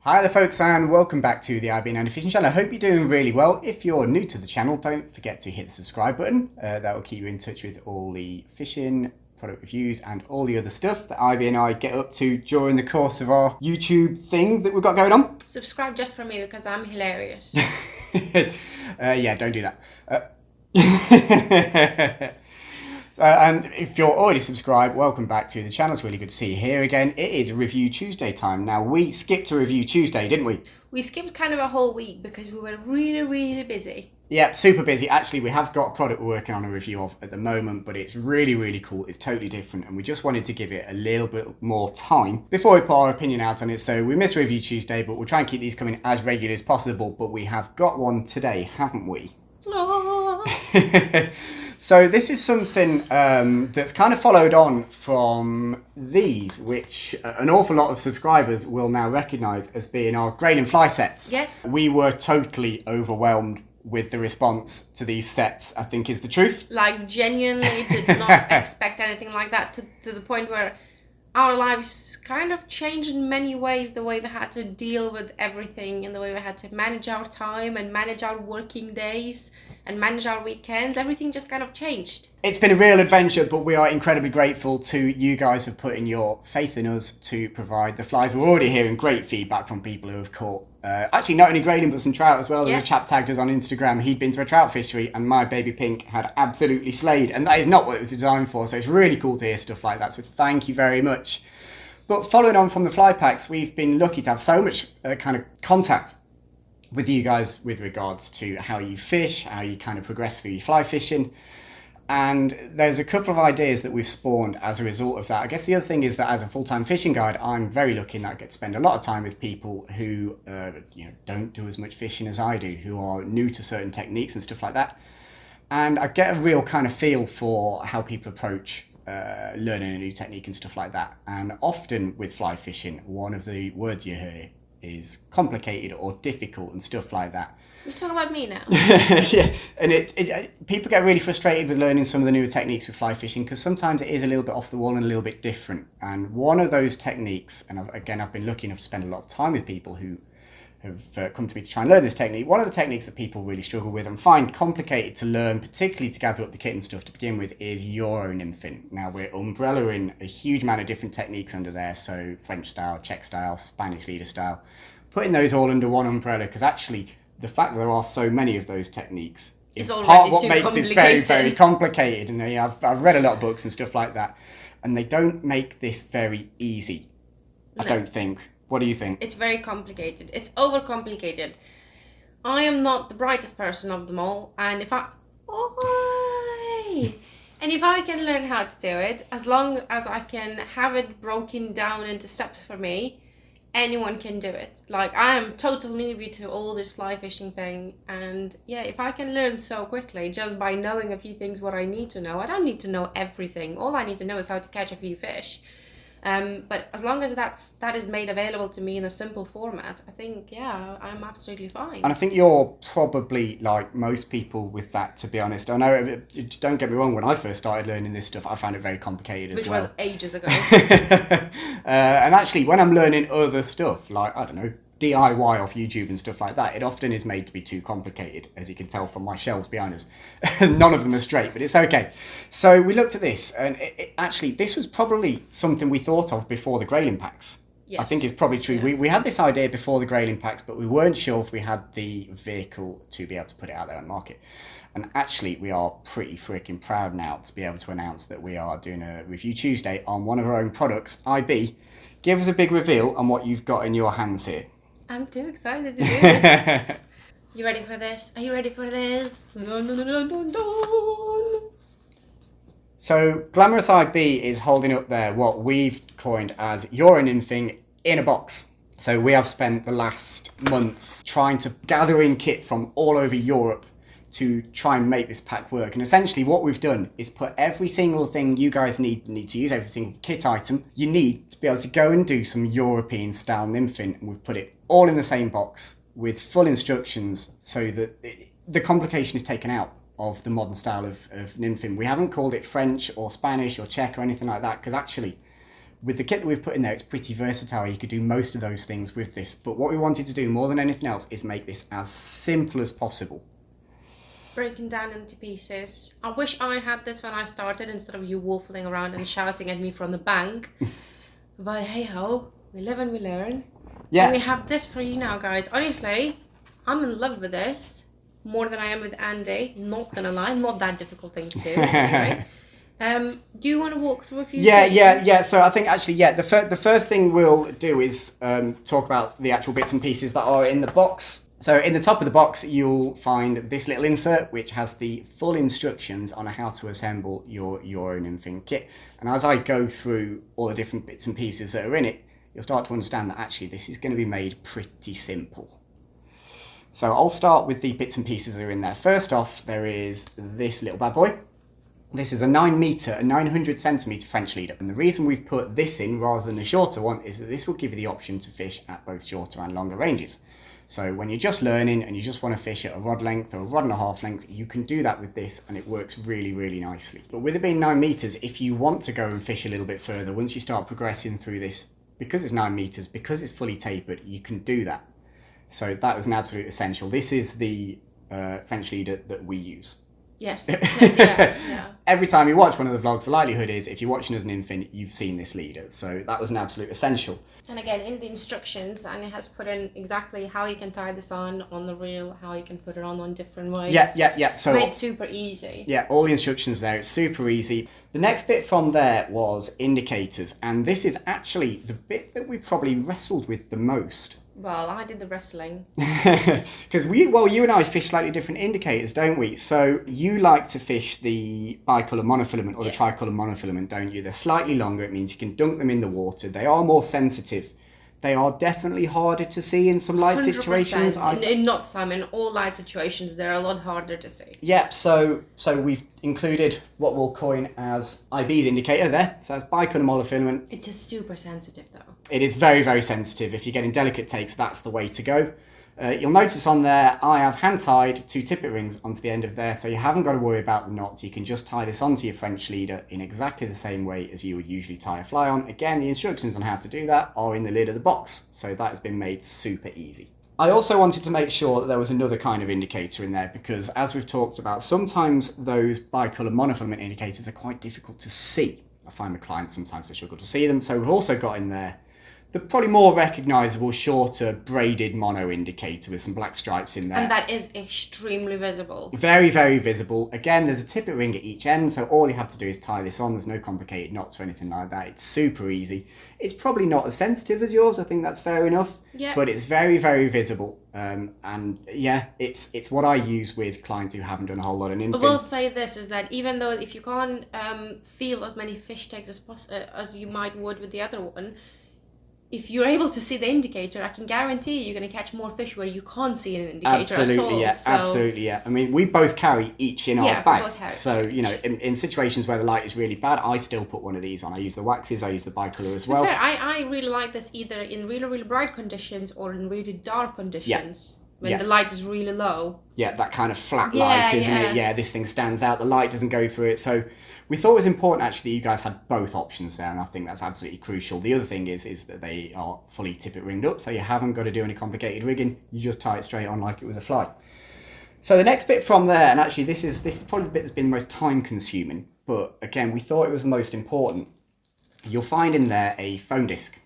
Hi there folks and welcome back to the IB and Fishing channel. I hope you're doing really well. If you're new to the channel, don't forget to hit the subscribe button. That will keep you in touch with all the fishing, product reviews and all the other stuff that Ivy and I get up to during the course of our YouTube thing that we've got going on. Subscribe just for me because I'm hilarious. Yeah, don't do that. And if you're already subscribed, welcome back to the channel. It's really good to see you here again. It is Review Tuesday time. Now, we skipped a Review Tuesday, didn't we? We skipped kind of a whole week because we were really busy. Yeah, super busy. Actually, we have got a product we're working on a review of at the moment, but it's really cool. It's totally different, and we just wanted to give it a little bit more time before we put our opinion out on it. So we missed Review Tuesday, but we'll try and keep these coming as regular as possible. But we have got one today, haven't we? So this is something that's kind of followed on from these, which an awful lot of subscribers will now recognise as being our Grayling fly sets. Yes. We were totally overwhelmed with the response to these sets, I think is the truth. Like, genuinely did not expect anything like that, to the point where our lives kind of changed in many ways, the way we had to deal with everything and the way we had to manage our time and manage our working days and manage our weekends. Everything just kind of changed. It's been a real adventure, but we are incredibly grateful to you guys for putting your faith in us to provide the flies. We're already hearing great feedback from people who have caught, actually not only Grayling but some trout as well. There's a chap tagged us on Instagram. He'd been to a trout fishery and my baby pink had absolutely slayed, and that is not what it was designed for. So it's really cool to hear stuff like that. So thank you very much. But following on from the fly packs, we've been lucky to have so much kind of contact with you guys with regards to how you fish, how you kind of progress through your fly fishing. And there's a couple of ideas that we've spawned as a result of that. I guess the other thing is that as a full-time fishing guide, I'm very lucky in that I get to spend a lot of time with people who don't do as much fishing as I do, who are new to certain techniques and stuff like that. And I get a real kind of feel for how people approach learning a new technique and stuff like that. And often with fly fishing, one of the words you hear is complicated or difficult and stuff like that. You're talking about me now. Yeah, and people get really frustrated with learning some of the newer techniques with fly fishing because sometimes it is a little bit off the wall and a little bit different. And one of those techniques, and I've been lucky enough to spend a lot of time with people who have come to me to try and learn this technique. One of the techniques that people really struggle with and find complicated to learn, particularly to gather up the kit and stuff to begin with, is Euro Nymphing. Now, we're umbrellaing a huge amount of different techniques under there, so French style, Czech style, Spanish leader style, putting those all under one umbrella, because actually the fact that there are so many of those techniques is part of what makes this very complicated. And I've read a lot of books and stuff like that, and they don't make this very easy, I don't think. What do you think? It's very complicated. It's overcomplicated. I am not the brightest person of them all, and if I can learn how to do it, as long as I can have it broken down into steps for me, anyone can do it. Like, I am total newbie to all this fly fishing thing, and yeah, if I can learn so quickly just by knowing a few things what I need to know, I don't need to know everything. All I need to know is how to catch a few fish. But as long as that is made available to me in a simple format, I think, yeah, I'm absolutely fine. And I think you're probably like most people with that, to be honest. I know, don't get me wrong, when I first started learning this stuff, I found it very complicated as well. Which was ages ago. And actually, when I'm learning other stuff, like, I don't know, DIY off YouTube and stuff like that, it often is made to be too complicated, as you can tell from my shelves behind us. None of them are straight, but it's okay. So we looked at this, and actually, this was probably something we thought of before the Grayling packs. Yes. I think it's probably true. Yes. We had this idea before the Grayling packs, but we weren't sure if we had the vehicle to be able to put it out there on the market. And actually, we are pretty freaking proud now to be able to announce that we are doing a Review Tuesday on one of our own products. IB, give us a big reveal on what you've got in your hands here. I'm too excited to do this. You ready for this? Are you ready for this? Dun, dun, dun, dun, dun. So Glamorous IB is holding up there what we've coined as Euro Nymphing in a box. So we have spent the last month trying to gather in kit from all over Europe to try and make this pack work. And essentially what we've done is put every single thing you guys need to use, every single kit item you need to be able to go and do some European style nymphing. And we've put it all in the same box with full instructions so that the complication is taken out of the modern style of nymphing. We haven't called it French or Spanish or Czech or anything like that, because actually with the kit that we've put in there, it's pretty versatile. You could do most of those things with this. But what we wanted to do more than anything else is make this as simple as possible. Breaking down into pieces. I wish I had this when I started instead of you waffling around and shouting at me from the bank. But hey ho, we live and we learn. Yeah. And we have this for you now, guys. Honestly, I'm in love with this more than I am with Andy. Not gonna lie, not that difficult thing to do. Anyway. Do you want to walk through a few things? Yeah. So I think actually, the first thing we'll do is talk about the actual bits and pieces that are in the box. So in the top of the box, you'll find this little insert, which has the full instructions on how to assemble your Euro Nymphing kit. And as I go through all the different bits and pieces that are in it, you'll start to understand that actually this is going to be made pretty simple. So I'll start with the bits and pieces that are in there. First off, there is this little bad boy. This is a 900 centimetre French leader. And the reason we've put this in rather than a shorter one is that this will give you the option to fish at both shorter and longer ranges. So when you're just learning and you just want to fish at a rod length or a rod and a half length, you can do that with this and it works really, really nicely. But with it being 9 metres, if you want to go and fish a little bit further, once you start progressing through this, because it's 9 metres, because it's fully tapered, you can do that. So that was an absolute essential. This is the French leader that we use. Yes. Yeah. Every time you watch one of the vlogs, the likelihood is if you're watching as nymphing, you've seen this leader. So that was an absolute essential. And again, in the instructions, and it has put in exactly how you can tie this on the reel, how you can put it on different ways. Yeah. So it's made super easy. Yeah, all the instructions there. It's super easy. The next bit from there was indicators. And this is actually the bit that we probably wrestled with the most. Well, I did the wrestling. Because you and I fish slightly different indicators, don't we? So you like to fish the bicolour monofilament or the tricolour monofilament, don't you? They're slightly longer. It means you can dunk them in the water. They are more sensitive. They are definitely harder to see in some light 100%. situations. Not some, in all light situations, they're a lot harder to see. Yeah, so we've included what we'll coin as IB's indicator there. So that's bicolour monofilament. It's just super sensitive though. It is very, very sensitive. If you're getting delicate takes, that's the way to go. You'll notice on there, I have hand-tied 2 tippet rings onto the end of there, so you haven't got to worry about the knots. You can just tie this onto your French leader in exactly the same way as you would usually tie a fly on. Again, the instructions on how to do that are in the lid of the box, so that has been made super easy. I also wanted to make sure that there was another kind of indicator in there because, as we've talked about, sometimes those bicolour monofilament indicators are quite difficult to see. I find with clients sometimes they struggle to see them, so we've also got in there the probably more recognisable, shorter, braided mono indicator with some black stripes in there. And that is extremely visible. Very, very visible. Again, there's a tippet ring at each end, so all you have to do is tie this on. There's no complicated knots or anything like that. It's super easy. It's probably not as sensitive as yours, I think that's fair enough. Yeah. But it's very, very visible. And yeah, it's what I use with clients who haven't done a whole lot of nymphing. I will say this, is that even though if you can't feel as many fish tags as you might would with the other one, if you're able to see the indicator, I can guarantee you're going to catch more fish where you can't see an indicator at all. Absolutely, yeah. I mean, we both carry each in our bags. So, each. You know, in situations where the light is really bad, I still put one of these on. I use the waxes, I use the bicolour as well. Fair, I really like this either in really, really bright conditions or in really dark conditions. When the light is really low. Yeah, that kind of flat light, isn't it? Yeah, this thing stands out. The light doesn't go through it. So we thought it was important, actually, that you guys had both options there, and I think that's absolutely crucial. The other thing is that they are fully tippet ringed up, so you haven't got to do any complicated rigging. You just tie it straight on like it was a fly. So the next bit from there, and actually this is probably the bit that's been the most time consuming, but again, we thought it was the most important. You'll find in there a foam disc,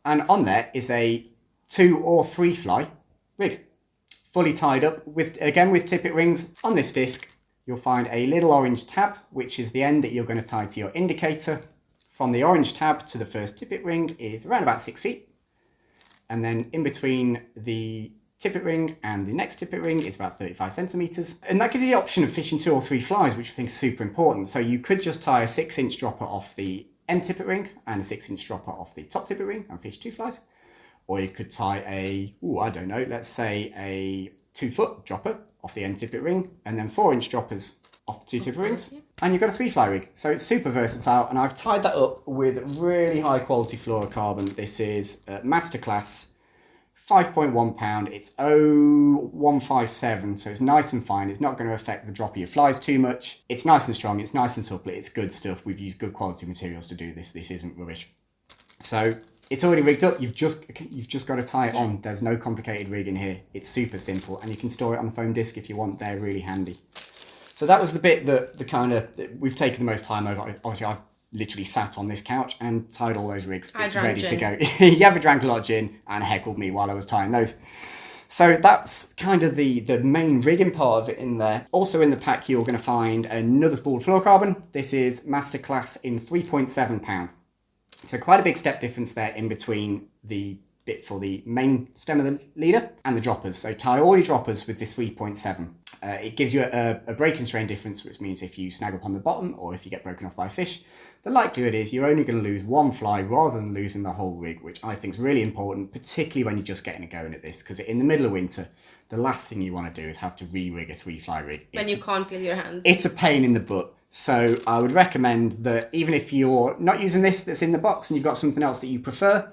and on there is a 2 or 3 fly rig, fully tied up with tippet rings. On this disc, you'll find a little orange tab, which is the end that you're going to tie to your indicator. From the orange tab to the first tippet ring is around about 6 feet. And then in between the tippet ring and the next tippet ring is about 35 centimetres. And that gives you the option of fishing 2 or 3 flies, which I think is super important. So you could just tie a 6-inch dropper off the end tippet ring and a 6-inch dropper off the top tippet ring and fish 2 flies. Or you could tie let's say a 2-foot dropper off the end tippet ring and then 4-inch droppers off the 2 tippet rings. And you've got a 3-fly rig. So it's super versatile, and I've tied that up with really high quality fluorocarbon. This is Masterclass 5.1 pound. It's 0.157, so it's nice and fine. It's not going to affect the drop of your flies too much. It's nice and strong, it's nice and supple, it's good stuff. We've used good quality materials to do this. This isn't rubbish. So it's already rigged up. You've just got to tie it on. There's no complicated rig in here. It's super simple, and you can store it on the foam disc if you want. They're really handy. So that was the bit that we've taken the most time over. Obviously, I've literally sat on this couch and tied all those rigs. It's ready to go. You ever drank a lot of gin and heckled me while I was tying those. So that's kind of the main rigging part of it in there. Also in the pack, you're going to find another spool of fluorocarbon. This is Masterclass in 3.7 pound. So quite a big step difference there in between the bit for the main stem of the leader and the droppers. So tie all your droppers with this 3.7. It gives you a breaking strain difference, which means if you snag up on the bottom or if you get broken off by a fish, the likelihood is you're only going to lose one fly rather than losing the whole rig, which I think is really important, particularly when you're just getting a going at this, because in the middle of winter, the last thing you want to do is have to re-rig a 3-fly rig. When you can't feel your hands. It's a pain in the butt. So I would recommend that even if you're not using this that's in the box and you've got something else that you prefer,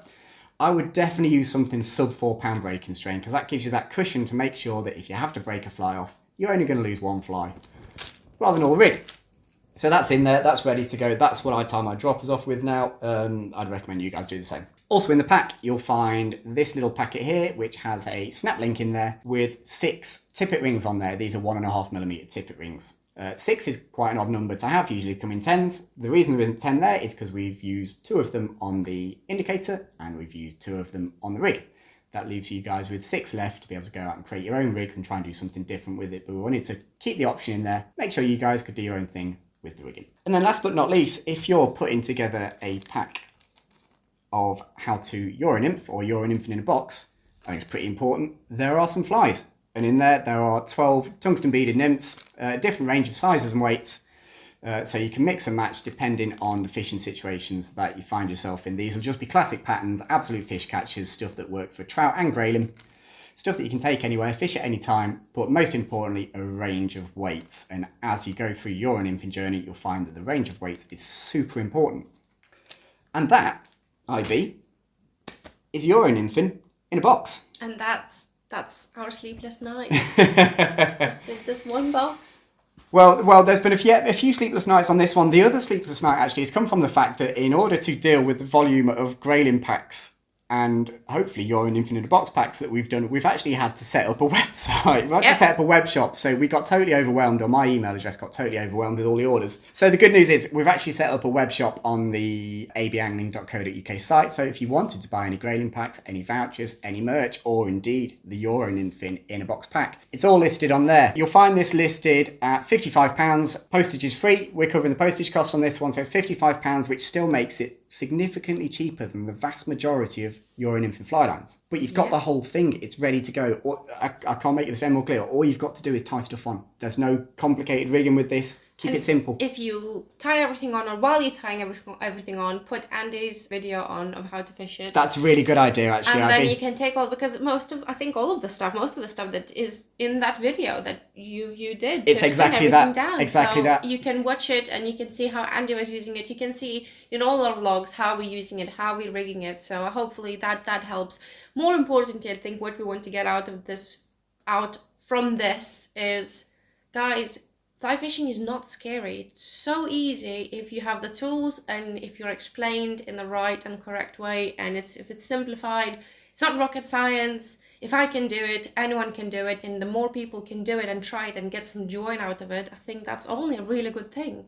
I would definitely use something sub 4 pound breaking strain, because that gives you that cushion to make sure that if you have to break a fly off, you're only going to lose one fly rather than all the rig. So that's in there, that's ready to go. That's what I tie my droppers off with now. I'd recommend you guys do the same. Also in the pack, you'll find this little packet here, which has a snap link in there with 6 tippet rings on there. These are 1.5mm tippet rings. 6 is quite an odd number to have, usually come in 10s. The reason there isn't 10 there is because we've used 2 of them on the indicator and we've used 2 of them on the rig. That leaves you guys with 6 left to be able to go out and create your own rigs and try and do something different with it. But we wanted to keep the option in there, make sure you guys could do your own thing with the rigging. And then last but not least, if you're putting together a pack of how to Euro Nymph or Euro Nymphing in a box, I think it's pretty important, there are some flies. And in there are 12 tungsten beaded nymphs, different range of sizes and weights. So you can mix and match depending on the fishing situations that you find yourself in. These will just be classic patterns, absolute fish catchers, stuff that work for trout and grayling, stuff that you can take anywhere, fish at any time, but most importantly, a range of weights. And as you go through your nymphing journey, you'll find that the range of weights is super important. And that, IB, is Euro Nymphing in a box. And that's our sleepless nights. Just did this one box. Well, there's been a few sleepless nights on this one. The other sleepless night actually has come from the fact that in order to deal with the volume of Grayling packs and hopefully Euro Nymphing in a box packs that we've done, we've actually had to set up a website. We had to set up a web shop. So we got totally overwhelmed, or my email address got totally overwhelmed with all the orders. So the good news is we've actually set up a web shop on the abangling.co.uk site. So if you wanted to buy any Grayling packs, any vouchers, any merch, or indeed the Euro Nymphing in a box pack, it's all listed on there. You'll find this listed at £55. Postage is free. We're covering the postage costs on this one. So it's £55, which still makes it significantly cheaper than the vast majority of Euro Nymphing fly lines. But you've got the whole thing, it's ready to go. I can't make this any more clear. All you've got to do is tie stuff on. There's no complicated rigging with this. Keep it simple. If you tie everything on, or while you're tying everything on, put Andy's video on of how to fish it. That's a really good idea, actually. And then you can take because most of the stuff that is in that video that you did. It's exactly that. Down. Exactly so that. You can watch it and you can see how Andy was using it. You can see in all our vlogs how we're using it, how we're rigging it. So hopefully that helps. More importantly, I think what we want to get out from this is, guys, fly fishing is not scary. It's so easy if you have the tools and if you're explained in the right and correct way, and if it's simplified. It's not rocket science. If I can do it, anyone can do it, and the more people can do it and try it and get some joy out of it, I think that's only a really good thing.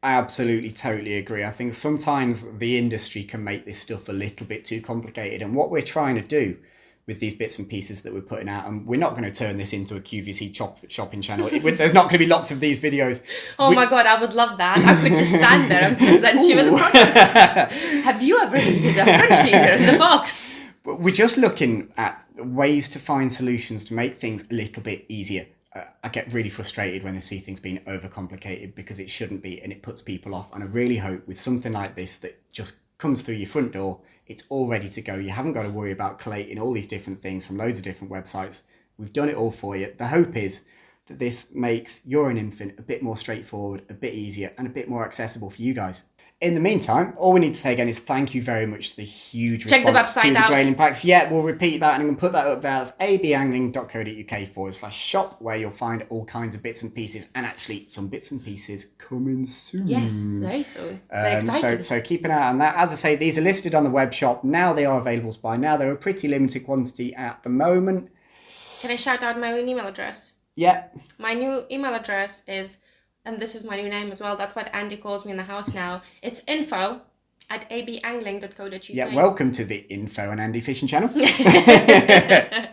I absolutely, totally agree. I think sometimes the industry can make this stuff a little bit too complicated, and what we're trying to do with these bits and pieces that we're putting out, and we're not going to turn this into a QVC shopping channel. There's not going to be lots of these videos. My God, I would love that. I could just stand there and present you with the products. Have you ever needed a French leader in the box? We're just looking at ways to find solutions to make things a little bit easier. I get really frustrated when I see things being overcomplicated because it shouldn't be, and it puts people off. And I really hope with something like this that just comes through your front door, it's all ready to go. You haven't got to worry about collating all these different things from loads of different websites. We've done it all for you. The hope is that this makes Euro Nymphing a bit more straightforward, a bit easier, and a bit more accessible for you guys. In the meantime, all we need to say again is thank you very much for the huge Check the response website to the out. Grayling packs. Yeah, we'll repeat that and I'm going to put that up there. That's abangling.co.uk/shop, where you'll find all kinds of bits and pieces, and actually some bits and pieces coming soon. Yes, very soon. Very excited. So keep an eye on that. As I say, these are listed on the web shop. Now they are available to buy. Now they're a pretty limited quantity at the moment. Can I shout out my own email address? Yeah. My new email address is, and this is my new name as well, that's what Andy calls me in the house now. It's info@abangling.co.uk. Yeah, welcome to the Info and Andy Fishing channel. It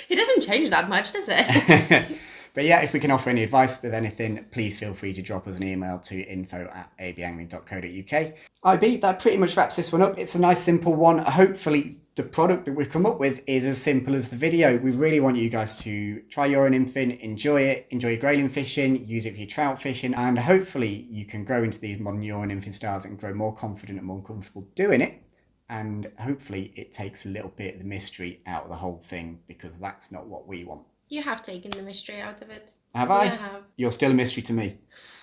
doesn't change that much, does it? But yeah, if we can offer any advice with anything, please feel free to drop us an email to info@abangling.co.uk. IB, that pretty much wraps this one up. It's a nice simple one. Hopefully the product that we've come up with is as simple as the video. We really want you guys to try Euro Nymphing, enjoy it, enjoy your Grayling fishing, use it for your trout fishing, and hopefully you can grow into these modern Euro Nymphing styles and grow more confident and more comfortable doing it. And hopefully it takes a little bit of the mystery out of the whole thing, because that's not what we want. You have taken the mystery out of it. Have I? Yeah, I have. You're still a mystery to me.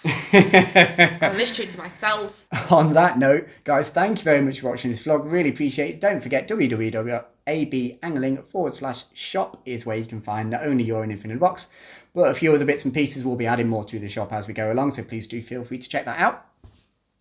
I'm a mystery to myself. On that note, guys, thank you very much for watching this vlog. Really appreciate it. Don't forget, www.abangling/shop is where you can find not only Euro Nymphing in a box, but a few other bits and pieces. We'll be adding more to the shop as we go along, so please do feel free to check that out.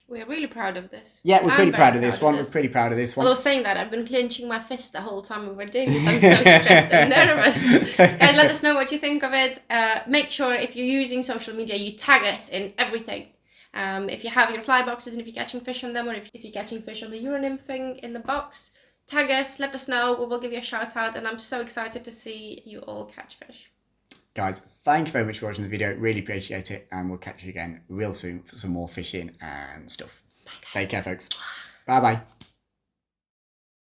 We're really proud of this. Yeah, we're pretty proud of this one. We're pretty proud of this one. Although saying that, I've been clenching my fist the whole time we were doing this. I'm so stressed and nervous. Guys, let us know what you think of it. Make sure if you're using social media, you tag us in everything. If you have your fly boxes and if you're catching fish on them, or if you're catching fish on the Euro Nymphing in the box, tag us, let us know. We will give you a shout out, and I'm so excited to see you all catch fish. Guys, thank you very much for watching the video. Really appreciate it, and we'll catch you again real soon for some more fishing and stuff. Bye, guys. Take care, folks. Bye-bye.